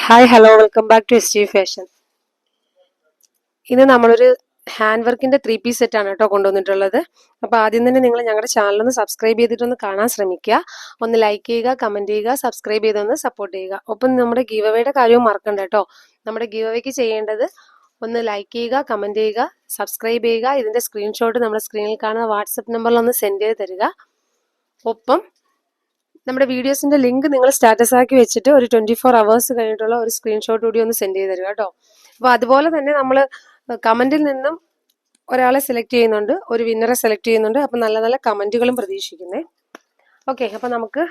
Hi hello welcome back to SG fashion. ഇന്ന് നമ്മളൊരു hand വർക്കിന്റെ 3 പീസ് സെറ്റ് ആണ് കേട്ടോ കൊണ്ടുവന്നിട്ടുള്ളത്. അപ്പോൾ ആദ്യം തന്നെ നിങ്ങൾ ഞങ്ങളുടെ ചാനലൊന്ന് സബ്സ്ക്രൈബ് ചെയ്തിട്ടൊന്ന് കാണാൻ ശ്രമിക്കുക. ഒന്ന് ലൈക്ക് ചെയ്യുക, കമന്റ് ചെയ്യുക, സബ്സ്ക്രൈബ് ചെയ്തൊന്ന് സപ്പോർട്ട് ചെയ്യുക. ഒപ്പം നമ്മുടെ ഗീവ് അവേയുടെ കാര്യവും മറക്കണ്ട കേട്ടോ. നമ്മുടെ ഗീവ് അവേക്ക് ചെയ്യേണ്ടത് ഒന്ന് ലൈക്ക് ചെയ്യുക, കമന്റ് ചെയ്യുക, സബ്സ്ക്രൈബ് ചെയ്യുക. ഇതിന്റെ സ്ക്രീൻഷോട്ട് നമ്മുടെ സ്ക്രീനിൽ കാണുന്ന വാട്സപ്പ് നമ്പറിൽ ഒന്ന് സെൻഡ് ചെയ്ത് തരിക. ഒപ്പം നമ്മുടെ വീഡിയോസിന്റെ ലിങ്ക് നിങ്ങൾ സ്റ്റാറ്റസ് ആക്കി വെച്ചിട്ട് ഒരു 24 hours കഴിഞ്ഞിട്ടുള്ള ഒരു സ്ക്രീൻഷോട്ട് കൂടി ഒന്ന് സെൻഡ് ചെയ്ത് തരിക കേട്ടോ. അപ്പോൾ അതുപോലെ തന്നെ നമ്മൾ കമന്റിൽ നിന്നും ഒരാളെ സെലക്ട് ചെയ്യുന്നുണ്ട്, ഒരു വിന്നറെ സെലക്ട് ചെയ്യുന്നുണ്ട്. അപ്പം നല്ല നല്ല കമന്റുകളും പ്രതീക്ഷിക്കുന്നേ. ഓക്കെ, അപ്പം നമുക്ക്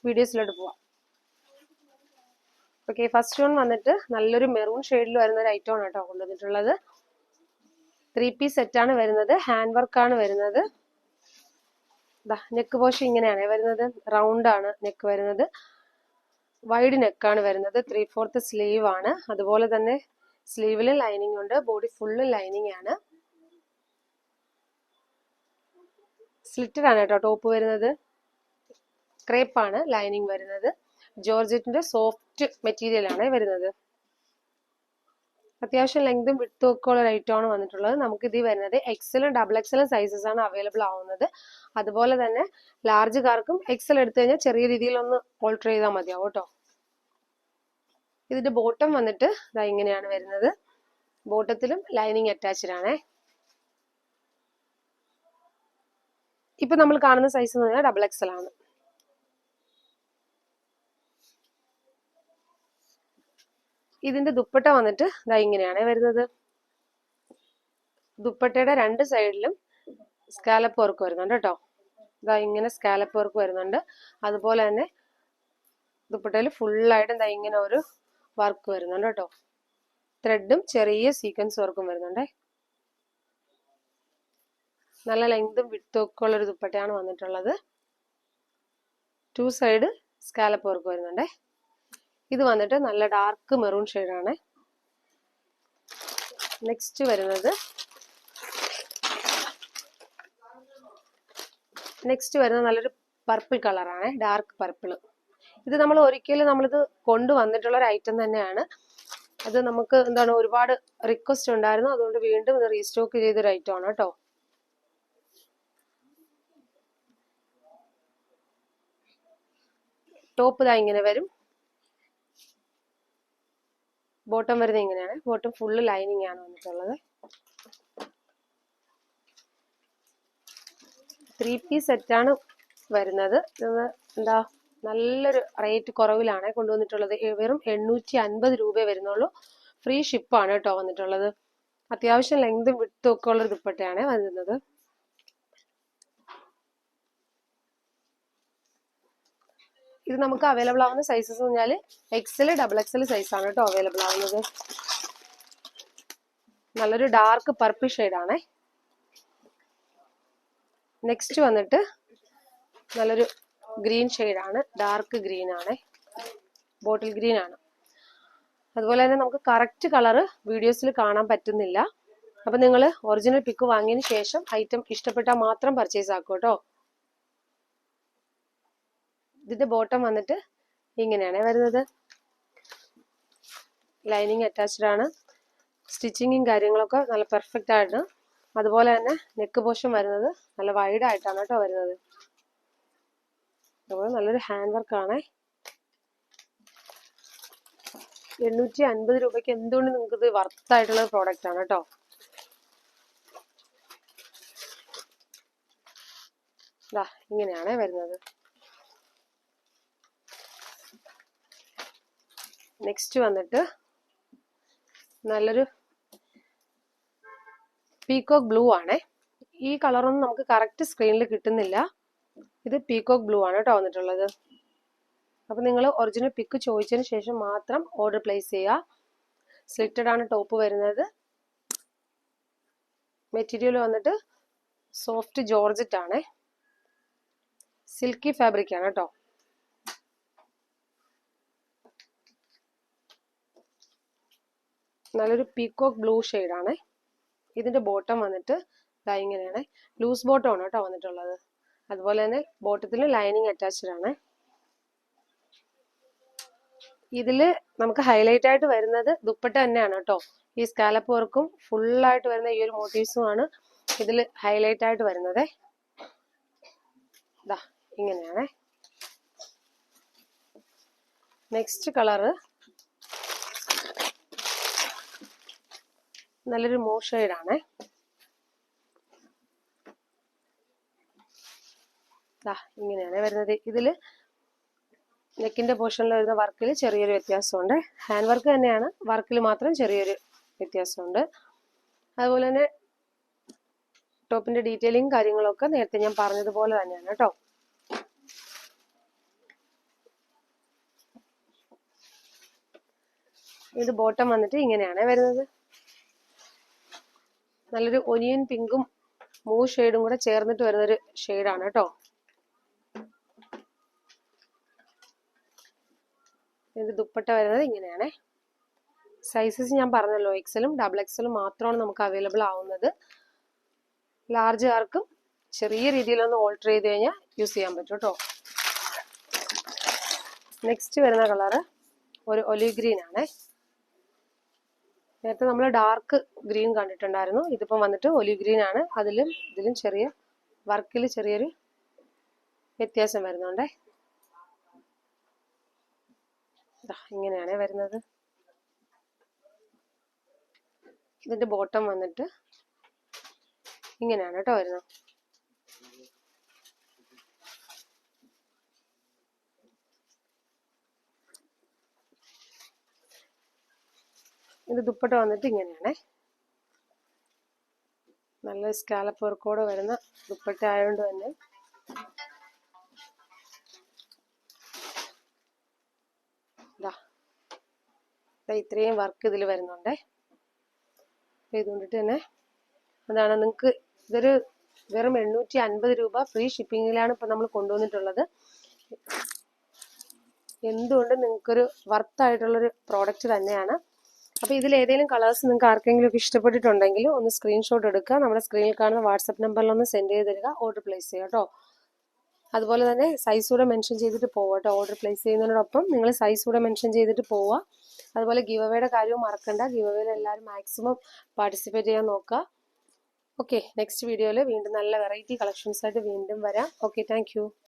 വീഡിയോസിലോട്ട് പോവാം. ഓക്കെ, ഫസ്റ്റ് വൺ വന്നിട്ട് നല്ലൊരു മെറൂൺ ഷെയ്ഡിൽ വരുന്ന ഒരു ഐറ്റം ആണ് കേട്ടോ കൊണ്ടുവന്നിട്ടുള്ളത്. 3 പീസ് സെറ്റാണ് വരുന്നത്, ഹാൻഡ് വർക്കാണ് വരുന്നത്. നെക്ക് പോഷൻ ഇങ്ങനെയാണ് വരുന്നത്, റൗണ്ട് ആണ് നെക്ക് വരുന്നത്, വൈഡ് നെക്കാണ് വരുന്നത്, 3/4 സ്ലീവ് ആണ്. അതുപോലെ തന്നെ സ്ലീവില് ലൈനിങ് ഉണ്ട്, ബോഡി ഫുള്ള് ലൈനിങ് ആണ്. സ്ലിറ്റഡ് ആണ് കേട്ടോ ടോപ്പ് വരുന്നത്, ക്രേപ്പ് ആണ് ലൈനിങ് വരുന്നത്. ജോർജറ്റിന്റെ സോഫ്റ്റ് മെറ്റീരിയൽ ആണ് വരുന്നത്. അത്യാവശ്യം ലെങ്തും വിഡ്ത്തും ഒക്കെ ഉള്ള ഐറ്റം ആണ് വന്നിട്ടുള്ളത്. നമുക്ക് ഇത് വരുന്നത് എക്സലും ഡബിൾ എക്സലും സൈസസ് ആണ് അവൈലബിൾ ആവുന്നത്. അതുപോലെ തന്നെ ലാർജുകാർക്കും എക്സൽ എടുത്തു കഴിഞ്ഞാൽ ചെറിയ രീതിയിൽ ഒന്ന് ഓൾട്ടർ ചെയ്താൽ മതിയാവും കേട്ടോ. ഇതിന്റെ ബോട്ടം വന്നിട്ട് ഇതാ ഇങ്ങനെയാണ് വരുന്നത്. ബോട്ടത്തിലും ലൈനിങ് അറ്റാച്ച്ഡ് ആണ്. ഇപ്പൊ നമ്മൾ കാണുന്ന സൈസ് എന്ന് പറഞ്ഞാൽ ഡബിൾ എക്സൽ ആണ്. ഇതിന്റെ ദുപ്പട്ട വന്നിട്ട് ഇതാ ഇങ്ങനെയാണ് വരുന്നത്. ദുപ്പട്ടയുടെ രണ്ട് സൈഡിലും സ്കാലപ്പ് വർക്ക് വരുന്നുണ്ട് കേട്ടോ. ഇതാ ഇങ്ങനെ സ്കാലപ്പ് വർക്ക് വരുന്നുണ്ട്. അതുപോലെ തന്നെ ദുപ്പട്ടയിൽ ഫുള്ളായിട്ട് ഇതാ ഇങ്ങനെ ഒരു വർക്ക് വരുന്നുണ്ട് കേട്ടോ. ത്രെഡും ചെറിയ സീക്വൻസ് വർക്കും വരുന്നുണ്ട്. നല്ല ലെങ്തും വിഡ്ത്തും ഒക്കെ ഉള്ളൊരു ദുപ്പട്ടയാണ് വന്നിട്ടുള്ളത്. 2 സൈഡ് സ്കാലപ്പ് വർക്ക് വരുന്നുണ്ട്. ഇത് വന്നിട്ട് നല്ല ഡാർക്ക് മെറൂൺ ഷെയ്ഡാണ്. നെക്സ്റ്റ് വരുന്നത് നല്ലൊരു പർപ്പിൾ കളറാണ്, ഡാർക്ക് പർപ്പിൾ. ഇത് നമ്മൾ ഒരിക്കലും നമ്മളിത് കൊണ്ടുവന്നിട്ടുള്ള ഒരു ഐറ്റം തന്നെയാണ്. അത് നമുക്ക് എന്താണ് ഒരുപാട് റിക്വസ്റ്റ് ഉണ്ടായിരുന്നു, അതുകൊണ്ട് വീണ്ടും ഇത് റീസ്റ്റോക്ക് ചെയ്തൊരു ഐറ്റം ആണ് കേട്ടോ. ടോപ്പ് ഇതാ ഇങ്ങനെ വരും, ബോട്ടം വരുന്നത് ഇങ്ങനെയാണ്. ബോട്ടം ഫുള്ള് ലൈനിങ് ആണ് വന്നിട്ടുള്ളത്. 3 പീസ് സെറ്റാണ് വരുന്നത്. എന്താ നല്ലൊരു റേറ്റ് കുറവിലാണ് കൊണ്ടുവന്നിട്ടുള്ളത്. വെറും 850 രൂപയെ വരുന്നുള്ളൂ. ഫ്രീ ഷിപ്പാണ് കേട്ടോ വന്നിട്ടുള്ളത്. അത്യാവശ്യം ലെങ്തും വിഡ്ത്തും ഒക്കെ ഉള്ള ദുപ്പട്ടയാണ് വരുന്നത്. ഇത് നമുക്ക് അവൈലബിൾ ആവുന്ന സൈസസ് എന്ന് പറഞ്ഞാൽ എക്സൽ ഡബിൾ എക്സൽ സൈസ് ആണ് കേട്ടോ അവൈലബിൾ ആവുന്നത്. നല്ലൊരു ഡാർക്ക് പർപ്പിൾ ഷെയ്ഡാണേ. നെക്സ്റ്റ് വന്നിട്ട് നല്ലൊരു ഗ്രീൻ ഷെയ്ഡാണ്, ഡാർക്ക് ഗ്രീൻ ആണ്, ബോട്ടിൽ ഗ്രീൻ ആണ്. അതുപോലെ തന്നെ നമുക്ക് കറക്റ്റ് കളറ് വീഡിയോസിൽ കാണാൻ പറ്റുന്നില്ല. അപ്പൊ നിങ്ങൾ ഒറിജിനൽ പിക്ക് വാങ്ങിയതിന് ശേഷം ഐറ്റം ഇഷ്ടപ്പെട്ടാൽ മാത്രം പർച്ചേസ് ആക്കും കേട്ടോ. ഇതിന്റെ ബോട്ടം വന്നിട്ട് ഇങ്ങനെയാണ് വരുന്നത്. ലൈനിങ് അറ്റാച്ച്ഡ് ആണ്. സ്റ്റിച്ചിങ്ങും കാര്യങ്ങളൊക്കെ നല്ല പെർഫെക്റ്റ് ആണ്. അതുപോലെ തന്നെ നെക്ക് പോർഷൻ വരുന്നത് നല്ല വൈഡ് ആയിട്ടാണ് കേട്ടോ വരുന്നത്. അതുപോലെ നല്ലൊരു ഹാൻഡ് വർക്ക് ആണ്. 850 രൂപയ്ക്ക് എന്തുകൊണ്ട് നിങ്ങൾക്ക് ഇത് വർത്ത് ആയിട്ടുള്ള പ്രോഡക്റ്റ് ആണ് കേട്ടോ. ഇങ്ങനെയാണ് വരുന്നത്. നെക്സ്റ്റ് വന്നിട്ട് നല്ലൊരു പീകോക്ക് ബ്ലൂ ആണ്. ഈ കളറൊന്നും നമുക്ക് കറക്റ്റ് സ്ക്രീനിൽ കിട്ടുന്നില്ല. ഇത് പീകോക്ക് ബ്ലൂ ആണ് കേട്ടോ വന്നിട്ടുള്ളത്. അപ്പൊ നിങ്ങൾ ഒറിജിനൽ പിക്ക് ചോദിച്ചതിന് ശേഷം മാത്രം ഓർഡർ പ്ലേസ് ചെയ്യുക. സ്ലിറ്റഡ് ആണ് ടോപ്പ് വരുന്നത്. മെറ്റീരിയൽ വന്നിട്ട് സോഫ്റ്റ് ജോർജറ്റ് ആണ്, സിൽക്കി ഫാബ്രിക് ആണ് കേട്ടോ. നല്ലൊരു പീകോക്ക് ബ്ലൂ ഷെയ്ഡാണ്. ഇതിന്റെ ബോട്ടം വന്നിട്ട് ഇങ്ങനെയാണ്, ലൂസ് ബോട്ടം ആണ് കേട്ടോ വന്നിട്ടുള്ളത്. അതുപോലെ തന്നെ ബോട്ടത്തിൽ ലൈനിങ് അറ്റാച്ച്ഡ് ആണ്. ഇതിൽ നമുക്ക് ഹൈലൈറ്റ് ആയിട്ട് വരുന്നത് ദുപ്പട്ട തന്നെയാണ് കേട്ടോ. ഈ സ്കാലപ്പ് വർക്കും ഫുള്ളായിട്ട് വരുന്ന ഈ ഒരു മോട്ടീവ്സും ആണ് ഇതിൽ ഹൈലൈറ്റ് ആയിട്ട് വരുന്നത്. ഇതാ ഇങ്ങനെയാണേ. നെക്സ്റ്റ് കളറ് നല്ലൊരു മൂവ് ഷെയ്ഡാണേ. ഇങ്ങനെയാണ് വരുന്നത്. ഇതില് നെക്കിന്റെ പോർഷനിൽ വരുന്ന വർക്കിൽ ചെറിയൊരു വ്യത്യാസമുണ്ട്. ഹാൻഡ് വർക്ക് തന്നെയാണ്, വർക്കിൽ മാത്രം ചെറിയൊരു വ്യത്യാസമുണ്ട്. അതുപോലെ തന്നെ ടോപ്പിന്റെ ഡീറ്റെയിലിംഗ് കാര്യങ്ങളൊക്കെ നേരത്തെ ഞാൻ പറഞ്ഞതുപോലെ തന്നെയാണ് കേട്ടോ. ഇത് ബോട്ടം വന്നിട്ട് ഇങ്ങനെയാണ് വരുന്നത്. നല്ലൊരു ഒനിയൻ പിങ്കും മൂവ് ഷെയ്ഡും കൂടെ ചേർന്നിട്ട് വരുന്നൊരു ഷെയ്ഡാണ് കേട്ടോ. ഇത് ദുപ്പട്ട വരുന്നത് ഇങ്ങനെയാണേ. സൈസസ് ഞാൻ പറഞ്ഞല്ലോ, എക്സലും ഡബിൾ എക്സലും മാത്രമാണ് നമുക്ക് അവൈലബിൾ ആവുന്നത്. ലാർജ് ആർക്കും ചെറിയ രീതിയിലൊന്ന് ഓൾട്ടർ ചെയ്ത് കഴിഞ്ഞാൽ യൂസ് ചെയ്യാൻ പറ്റും കേട്ടോ. നെക്സ്റ്റ് വരുന്ന കളറ് ഒരു ഒലിവ് ഗ്രീൻ ആണേ. നേരത്തെ നമ്മൾ ഡാർക്ക് ഗ്രീൻ കണ്ടിട്ടുണ്ടായിരുന്നു. ഇതിപ്പം വന്നിട്ട് ഒലിവ് ഗ്രീൻ ആണ്. ഇതിലും ചെറിയ വർക്കിൽ ചെറിയൊരു വ്യത്യാസം വരുന്നുണ്ടേ. ഇങ്ങനെയാണ് വരുന്നത്. ഇതിന്റെ ബോട്ടം വന്നിട്ട് ഇങ്ങനെയാണ് കേട്ടോ വരുന്നത്. ഇത് ദുപ്പട്ട വന്നിട്ട് ഇങ്ങനെയാണേ. നല്ല സ്കാലപ്പ് വർക്കോടെ വരുന്ന ദുപ്പട്ട ആയതുകൊണ്ട് തന്നെ ഇത്രയും വർക്ക് ഇതിൽ വരുന്നുണ്ടേ. ഇതുകൊണ്ടിട്ട് തന്നെ അതാണ് നിങ്ങൾക്ക് ഇതൊരു വെറും 850 രൂപ ഫ്രീ ഷിപ്പിങ്ങിലാണ് ഇപ്പൊ നമ്മൾ കൊണ്ടുവന്നിട്ടുള്ളത്. എന്തുകൊണ്ട് നിങ്ങൾക്കൊരു വർത്തായിട്ടുള്ളൊരു പ്രോഡക്റ്റ് തന്നെയാണ്. അപ്പൊ ഇതിൽ ഏതെങ്കിലും കളേഴ്സ് നിങ്ങൾക്ക് ആർക്കെങ്കിലും ഒക്കെ ഇഷ്ടപ്പെട്ടിട്ടുണ്ടെങ്കിൽ ഒന്ന് സ്ക്രീൻഷോട്ട് എടുക്കുക, നമ്മുടെ സ്ക്രീനിൽ കാണുന്ന വാട്സപ്പ് നമ്പറിൽ ഒന്ന് സെൻഡ് ചെയ്ത് തരിക, ഓർഡർ പ്ലേസ് ചെയ്യുക കേട്ടോ. അതുപോലെ തന്നെ സൈസ് കൂടെ മെൻഷൻ ചെയ്തിട്ട് പോവുക കേട്ടോ. ഓർഡർ പ്ലേസ് ചെയ്യുന്നതിനോടൊപ്പം നിങ്ങൾ സൈസ് കൂടെ മെൻഷൻ ചെയ്തിട്ട് പോവുക. അതുപോലെ ഗിവ് അവേയുടെ കാര്യവും മറക്കണ്ട. ഗിവ് അവേയിൽ എല്ലാവരും മാക്സിമം പാർട്ടിസിപ്പേറ്റ് ചെയ്യാൻ നോക്കുക. ഓക്കെ, നെക്സ്റ്റ് വീഡിയോയിൽ വീണ്ടും നല്ല വെറൈറ്റി കളക്ഷൻസ് ആയിട്ട് വീണ്ടും വരാം. Okay, thank you.